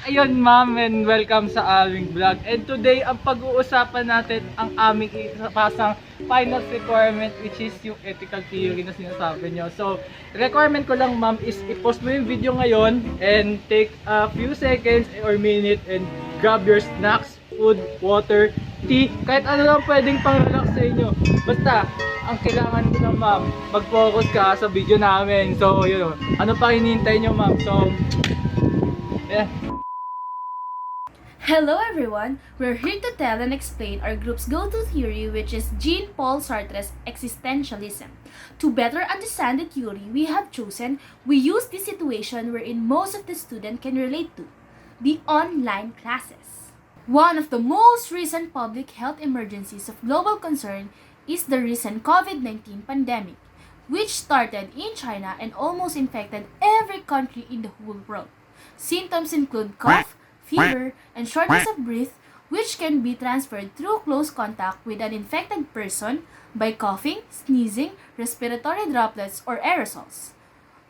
Ayun ma'am, and welcome sa aming vlog. And today, ang pag-uusapan natin ang aming isapasang finance requirement, which is yung ethical theory na sinasabi nyo. So, requirement ko lang ma'am is i-post mo yung video ngayon and take a few seconds or minute and grab your snacks, food, water, tea, kahit ano lang pwedeng pang-relax sa inyo. Basta, ang kailangan ko lang ma'am, mag-focus ka sa video namin. So, yun, ano pa hinihintay nyo ma'am? So, yeah. Hello everyone! We're here to tell and explain our group's go-to theory, which is Jean-Paul Sartre's existentialism. To better understand the theory we have chosen, we use this situation wherein most of the students can relate to, the online classes. One of the most recent public health emergencies of global concern is the recent COVID-19 pandemic, which started in China and almost infected every country in the whole world. Symptoms include cough, fever, and shortness of breath, which can be transferred through close contact with an infected person by coughing, sneezing, respiratory droplets, or aerosols.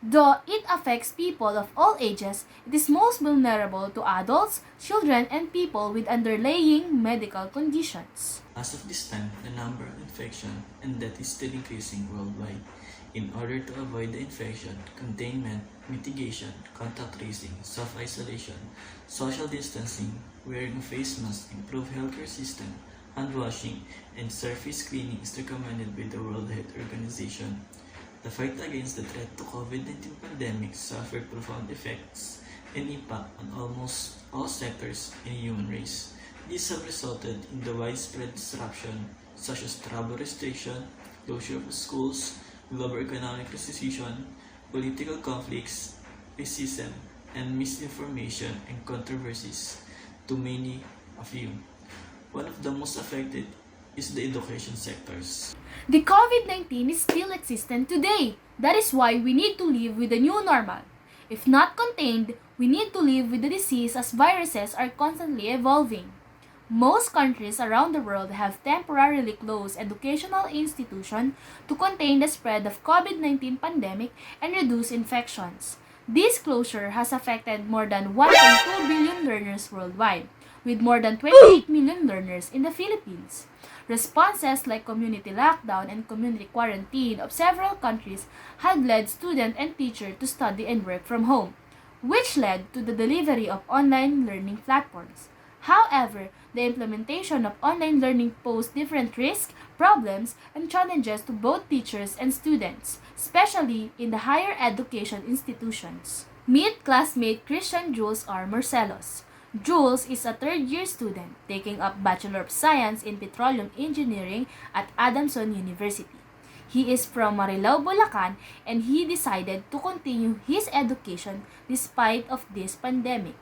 Though it affects people of all ages, it is most vulnerable to adults, children, and people with underlying medical conditions. As of this time, the number of infection and death is still increasing worldwide. In order to avoid the infection, containment, mitigation, contact tracing, self-isolation, social distancing, wearing a face mask, improved healthcare system, hand washing, and surface cleaning is recommended by the World Health Organization. The fight against the threat to COVID-19 pandemic suffered profound effects and impact on almost all sectors in the human race. These have resulted in the widespread disruption such as travel restriction, closure of schools, global economic recession, political conflicts, racism, and misinformation and controversies, to many of you. One of the most affected is the education sectors. The COVID-19 is still existent today. That is why we need to live with the new normal. If not contained, we need to live with the disease as viruses are constantly evolving. Most countries around the world have temporarily closed educational institutions to contain the spread of COVID-19 pandemic and reduce infections. This closure has affected more than 1.2 billion learners worldwide, with more than 28 million learners in the Philippines. Responses like community lockdown and community quarantine of several countries had led students and teachers to study and work from home, which led to the delivery of online learning platforms. However, the implementation of online learning posed different risks, problems, and challenges to both teachers and students, especially in the higher education institutions. Meet classmate Christian Jules or Morcelos. Jules is a third-year student taking up Bachelor of Science in Petroleum Engineering at Adamson University. He is from Margaux, Bulacan, and he decided to continue his education despite of this pandemic.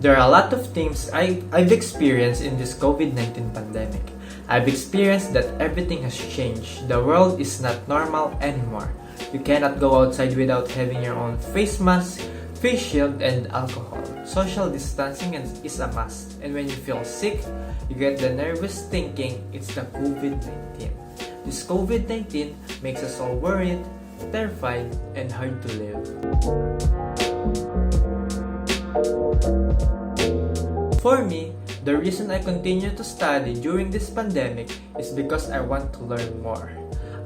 There are a lot of things I've experienced in this COVID-19 pandemic. I've experienced that everything has changed. The world is not normal anymore. You cannot go outside without having your own face mask, face shield, and alcohol. Social distancing is a must. And when you feel sick, you get the nervous thinking it's the COVID-19. This COVID-19 makes us all worried, terrified, and hard to live. For me, the reason I continue to study during this pandemic is because I want to learn more.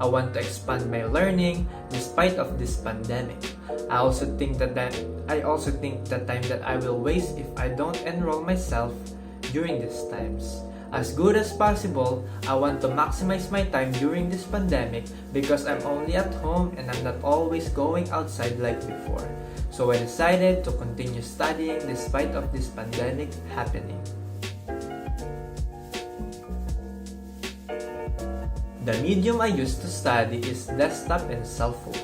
I want to expand my learning despite of this pandemic. I also think the time that I will waste if I don't enroll myself during these times. As good as possible, I want to maximize my time during this pandemic because I'm only at home and I'm not always going outside like before. So I decided to continue studying despite of this pandemic happening. The medium I use to study is desktop and cell phone.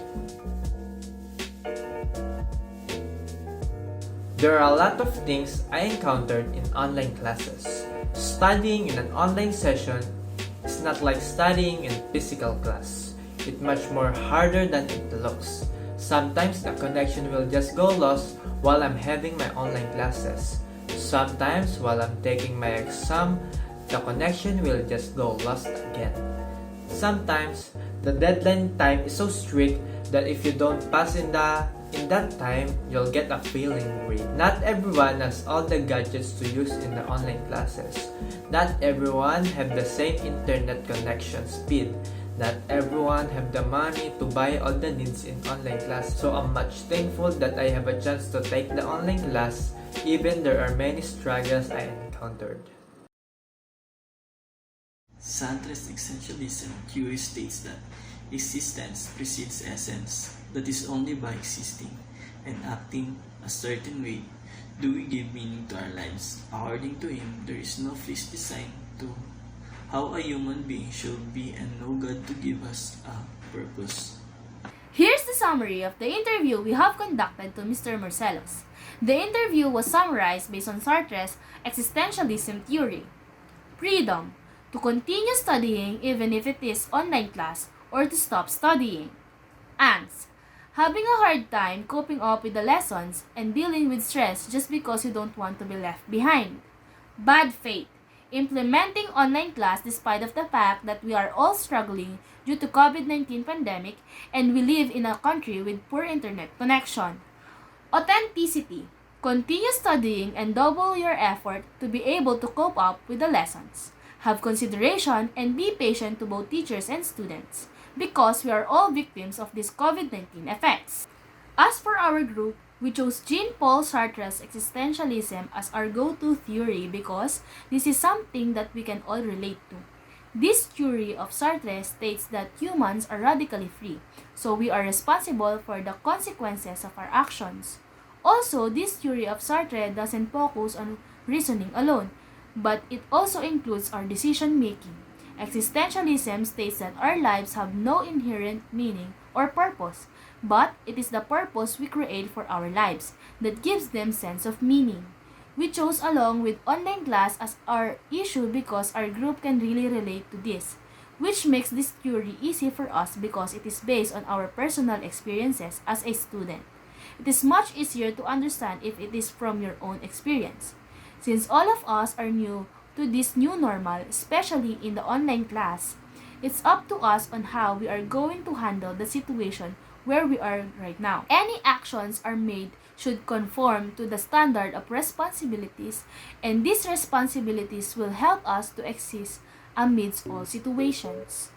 There are a lot of things I encountered in online classes. Studying in an online session is not like studying in physical class. It's much more harder than it looks. Sometimes the connection will just go lost while I'm having my online classes. Sometimes while I'm taking my exam, the connection will just go lost again. Sometimes the deadline time is so strict that if you don't pass in the In that time, you'll get a failing grade. Not everyone has all the gadgets to use in the online classes. Not everyone have the same internet connection speed. Not everyone have the money to buy all the needs in online class. So I'm much thankful that I have a chance to take the online class, even there are many struggles I encountered. Santos' essentialism theory states that existence precedes essence, that is only by existing and acting a certain way do we give meaning to our lives. According to him, there is no fixed design to how a human being should be and no God to give us a purpose. Here's the summary of the interview we have conducted to Mr. Morcelos. The interview was summarized based on Sartre's existentialism theory. Freedom, to continue studying even if it is online class or to stop studying. Angst, having a hard time coping up with the lessons and dealing with stress just because you don't want to be left behind. Bad faith, implementing online class despite of the fact that we are all struggling due to COVID-19 pandemic and we live in a country with poor internet connection. Authenticity, continue studying and double your effort to be able to cope up with the lessons. Have consideration and be patient to both teachers and students because we are all victims of these COVID-19 effects. As for our group, we chose Jean-Paul Sartre's existentialism as our go-to theory because this is something that we can all relate to. This theory of Sartre states that humans are radically free, so we are responsible for the consequences of our actions. Also, this theory of Sartre doesn't focus on reasoning alone, but it also includes our decision-making. Existentialism states that our lives have no inherent meaning or purpose, but it is the purpose we create for our lives that gives them sense of meaning. We chose along with online class as our issue because our group can really relate to this, which makes this theory easy for us because it is based on our personal experiences as a student. It is much easier to understand if it is from your own experience. Since all of us are new to this new normal, especially in the online class, it's up to us on how we are going to handle the situation where we are right now. Any actions are made should conform to the standard of responsibilities, and these responsibilities will help us to exist amidst all situations.